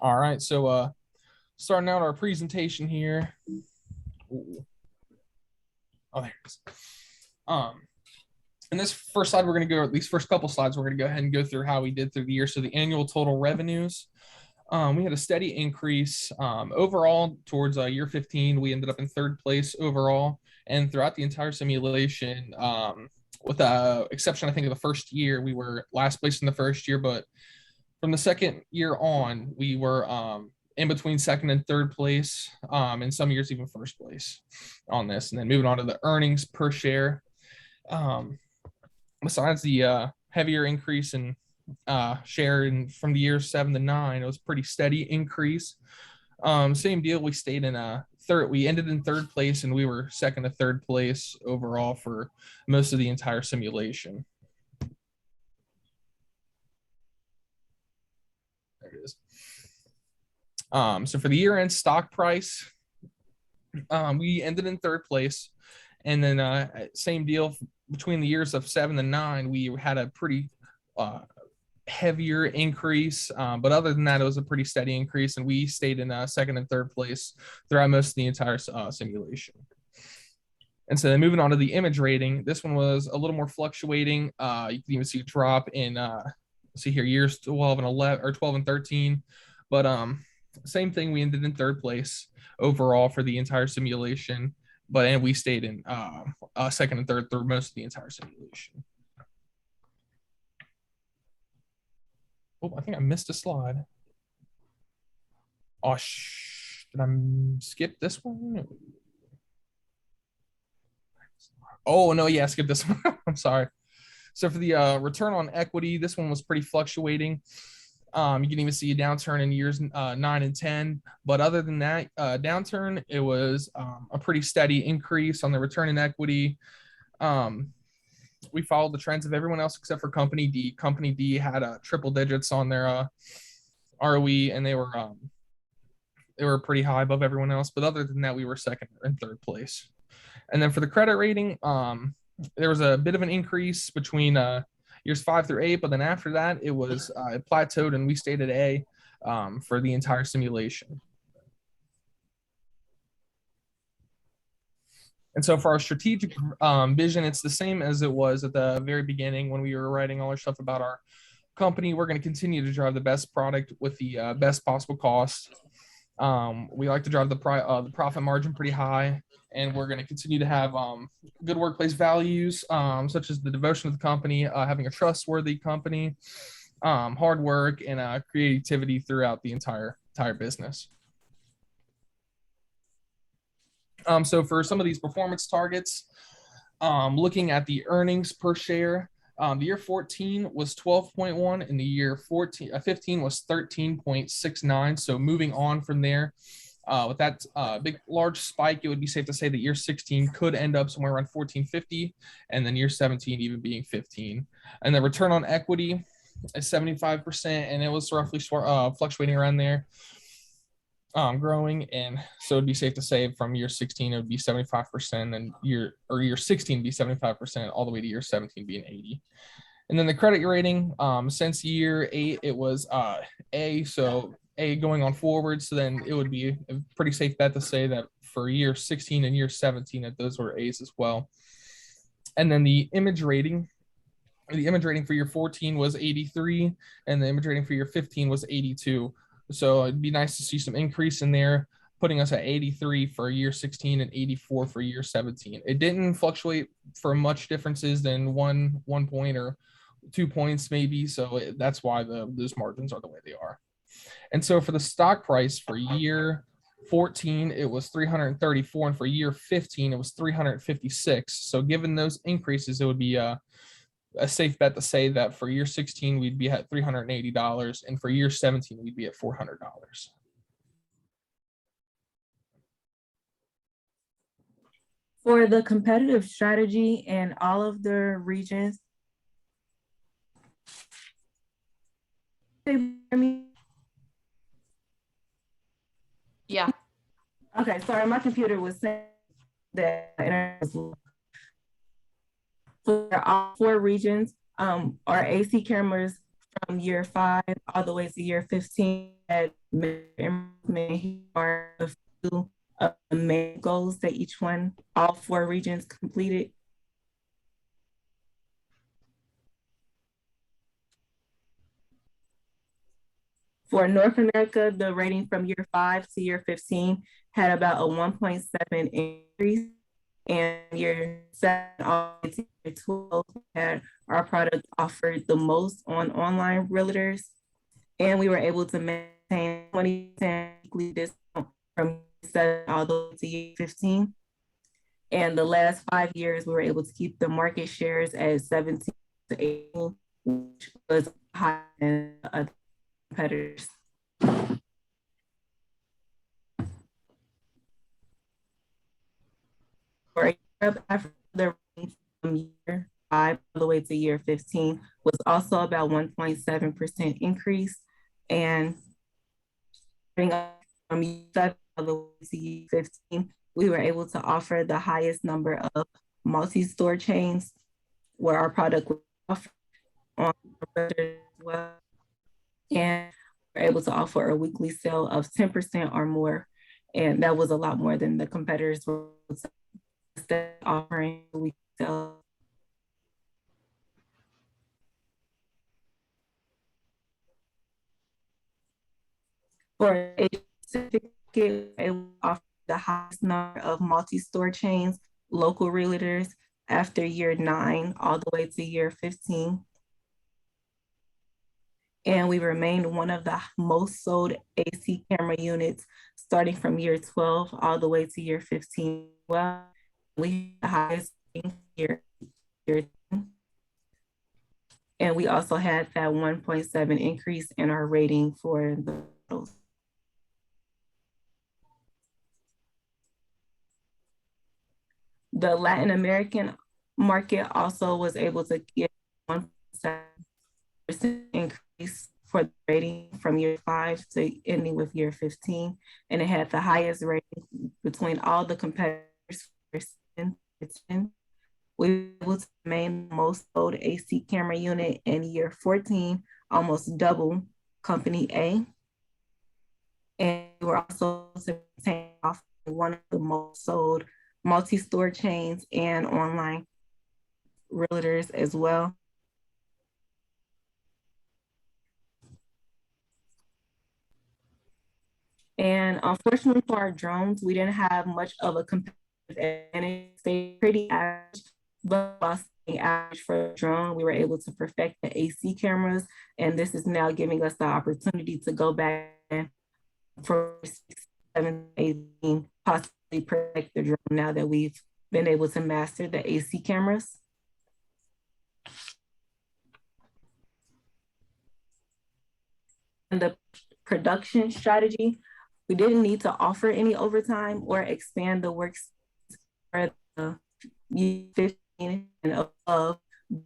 All right, so starting out our presentation here. Ooh. Oh, there it is. Um, in this first slide, we're going to go, these first couple slides, we're going to go ahead and go through how we did through the year. So the annual total revenues, we had a steady increase overall towards year 15. We ended up in third place overall. And throughout the entire simulation, with the exception, I think, of the first year, we were last place in the first year. But from the second year on, we were in between second and third place, in some years, even first place on this. And then moving on to the earnings per share. Besides the heavier increase in share from the years 7 to 9, it was a pretty steady increase. Same deal. We stayed in third. We ended in third place, and we were second to third place overall for most of the entire simulation. There it is. So for the year-end stock price, we ended in third place, and then same deal between the years of 7 and 9. We had a pretty heavier increase, but other than that, it was a pretty steady increase, and we stayed in second and third place throughout most of the entire simulation. And so then moving on to the image rating, this one was a little more fluctuating. You can even see a drop in see here years 12 and 11 or 12 and 13, but same thing. We ended in third place overall for the entire simulation, and we stayed in second and third through most of the entire simulation. Oh, I think I missed a slide. Oh, did I skip this one? Oh, no, yeah, skip this one. I'm sorry. So for the return on equity, this one was pretty fluctuating. You can even see a downturn in years 9 and 10. But other than that downturn, it was a pretty steady increase on the return on equity. We followed the trends of everyone else except for Company D. Company D had triple digits on their ROE, and they were pretty high above everyone else. But other than that, we were second and third place. And then for the credit rating, there was a bit of an increase between years 5 through 8, but then after that, it was it plateaued, and we stayed at A for the entire simulation. And so for our strategic vision, it's the same as it was at the very beginning when we were writing all our stuff about our company. We're going to continue to drive the best product with the best possible cost. We like to drive the profit margin pretty high, and we're going to continue to have good workplace values, such as the devotion of the company, having a trustworthy company, hard work, and creativity throughout the entire business. So for some of these performance targets, looking at the earnings per share, the year 14 was 12.1, and the year 15 was 13.69. So moving on from there, with that big large spike, it would be safe to say that year 16 could end up somewhere around 14.50, and then year 17 even being 15. And the return on equity is 75%, and it was roughly fluctuating around there, growing. And so it'd be safe to say from year 16 it would be 75%, and year 16 be 75%, all the way to year 17 being 80. And then the credit rating, since year 8 it was A, so A going on forward. So then it would be a pretty safe bet to say that for year 16 and year 17 that those were A's as well. And then the image rating for year 14 was 83, and the image rating for year 15 was 82. So it'd be nice to see some increase in there, putting us at 83 for year 16 and 84 for year 17. It didn't fluctuate for much differences than one point or 2 points maybe. So that's why those margins are the way they are. And so for the stock price for year 14, it was 334, and for year 15, it was 356. So given those increases, it would be a safe bet to say that for year 16, we'd be at $380, and for year 17, we'd be at $400. For the competitive strategy in all of the regions. Yeah. Okay, sorry, my computer was saying that for all 4 regions, our AC cameras from year 5 all the way to year 15 had improvement. Here are a few of the main goals that all 4 regions completed. For North America, the rating from year 5 to year 15 had about a 1.7 increase. And year 7 all the way to year 12 had our product offered the most on online realtors. And we were able to maintain 20% weekly discount from year 7 all the way to year 15. And the last 5 years, we were able to keep the market shares at 17 to 18, which was higher than other competitors. For Europe, Africa, the range from year 5 all the way to year 15 was also about 1.7% increase. And from year 7 all the way to year 15, we were able to offer the highest number of multi-store chains where our product was offered on as well. And we're able to offer a weekly sale of 10% or more. And that was a lot more than the competitors were offering a weekly sale. For a certificate, it will offer the highest number of multi-store chains, local realtors after year 9 all the way to year 15. And we remained one of the most sold AC camera units starting from year 12 all the way to year 15. Well, we had the highest year 10. And we also had that 1.7 increase in our rating for the models. The Latin American market also was able to get 1.7% increase for the rating from year 5 to ending with year 15. And it had the highest rating between all the competitors. We were able to remain the most sold AC camera unit in year 14, almost double company A. And we were also to maintain off one of the most sold multi-store chains and online realtors as well. And unfortunately for our drones, we didn't have much of a competitive advantage. They were pretty average, but while staying average for a drone, we were able to perfect the AC cameras. And this is now giving us the opportunity to go back and for 6, 7, 18, possibly perfect the drone now that we've been able to master the AC cameras. And the production strategy, we didn't need to offer any overtime or expand the works for the year 15 and above,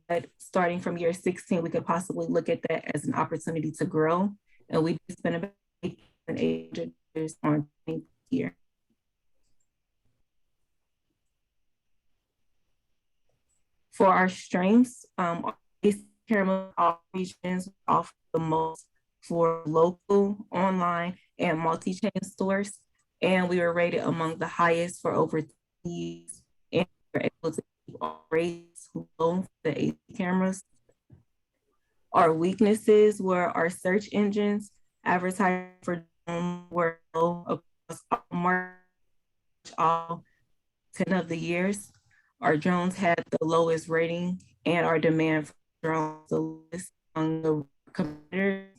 but starting from year 16, we could possibly look at that as an opportunity to grow. And we spent about 8 years on here. For our strengths, all regions offer the most for local, online, and multi-chain stores. And we were rated among the highest for over 2 years. And we were able to keep our rates low for the AC cameras. Our weaknesses were our search engines, advertising for drones were low across all markets, all 10 of the years. Our drones had the lowest rating and our demand for drones the lowest among the competitors.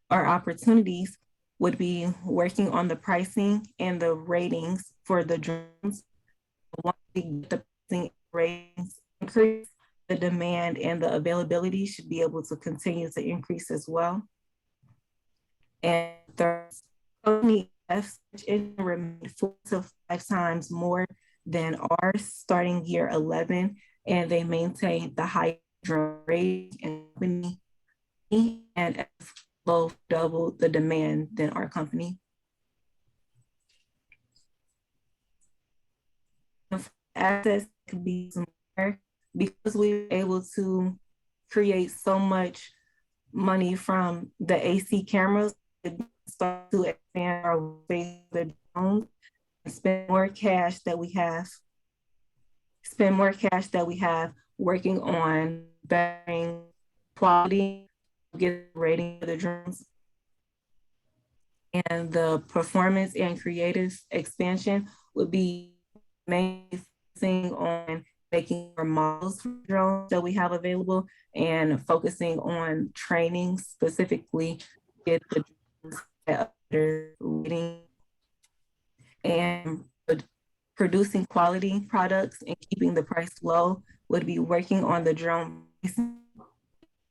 Our opportunities would be working on the pricing and the ratings for the drones. Once we get the pricing ratings increase, the demand and the availability should be able to continue to increase as well. And the company F search engine remained 4 to 5 times more than ours starting year 11, and they maintained the high drone rate and company, and F both doubled the demand than our company. Access could be more because we were able to create so much money from the AC cameras. start to expand our space the drones and spend more cash that we have working on bettering quality, get rating of the drones, and the performance and creative expansion would be mainly focusing on making more models for drones that we have available and focusing on training specifically to get the drones at better rating and producing quality products and keeping the price low would be working on the drone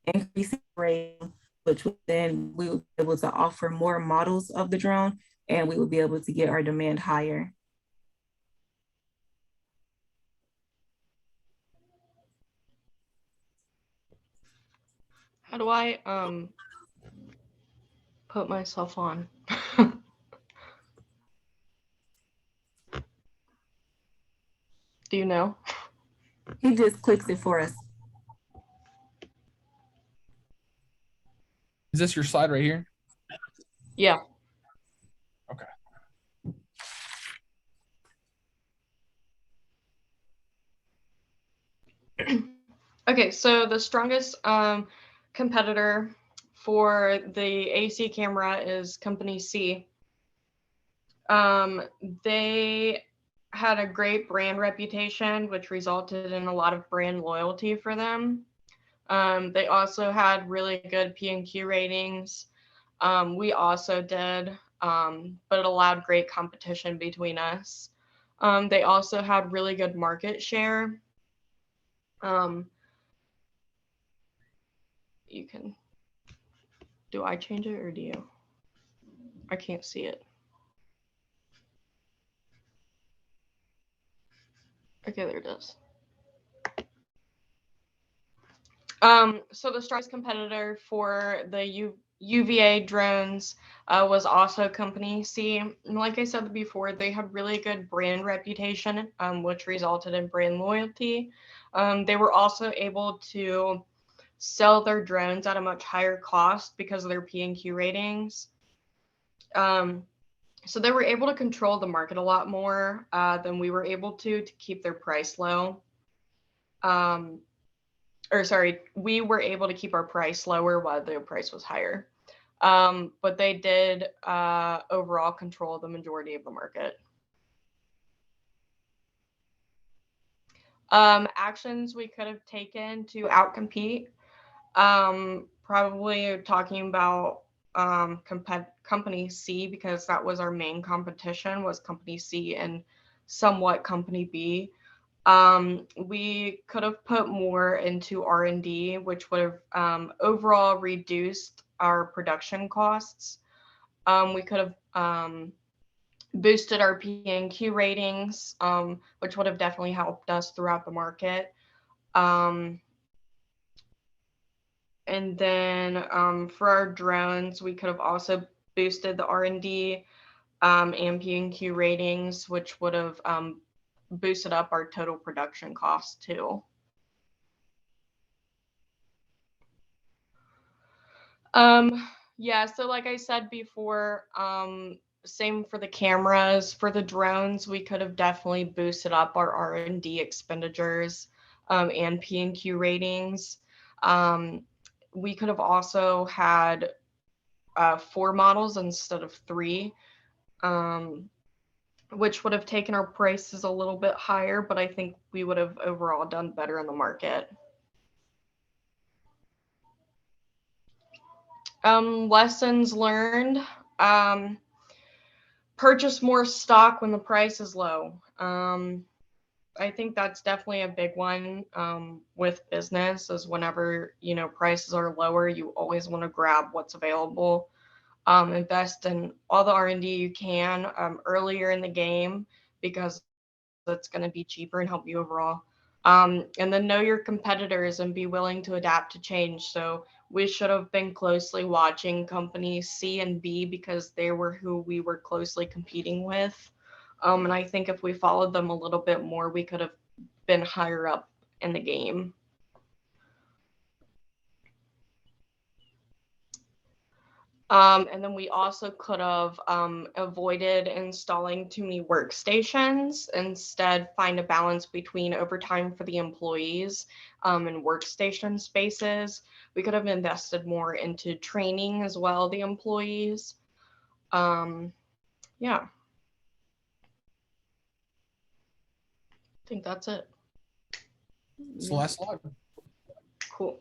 increasing rating, which would then we would be able to offer more models of the drone and we would be able to get our demand higher. How do I put myself on? Do you know? He just clicks it for us. Is this your slide right here? Yeah. Okay. Okay, so the strongest competitor for the AC camera is Company C. They had a great brand reputation, which resulted in a lot of brand loyalty for them. They also had really good P&Q ratings. We also did, but it allowed great competition between us. They also had really good market share. You can, do I change it or do you? I can't see it. Okay, there it is. So the strongest competitor for the UVA drones was also Company C. And like I said before, they had really good brand reputation, which resulted in brand loyalty. They were also able to sell their drones at a much higher cost because of their P&Q ratings. So they were able to control the market a lot more than we were able to keep their price low. We were able to keep our price lower while their price was higher. But they did overall control the majority of the market. Actions we could have taken to outcompete, probably talking about Company C, because that was our main competition, was Company C and somewhat Company B. We could have put more into R&D, which would have overall reduced our production costs. We could have boosted our P&Q ratings, which would have definitely helped us throughout the market. And then for our drones, we could have also boosted the R&D and P&Q ratings, which would have boosted up our total production costs too. Yeah, so like I said before, same for the cameras. For the drones, we could have definitely boosted up our R&D expenditures and P&Q ratings. We could have also had 4 models instead of 3, which would have taken our prices a little bit higher, but I think we would have overall done better in the market. Lessons learned. Purchase more stock when the price is low. I think that's definitely a big one with business, is whenever, prices are lower, you always want to grab what's available. Invest in all the R&D you can earlier in the game, because that's going to be cheaper and help you overall. And then know your competitors and be willing to adapt to change. So we should have been closely watching companies C and B, because they were who we were closely competing with. And I think if we followed them a little bit more, we could have been higher up in the game. And then we also could have avoided installing too many workstations, instead find a balance between overtime for the employees and workstation spaces. We could have invested more into training as well, the employees. Yeah. I think that's it. It's the last slide. Cool.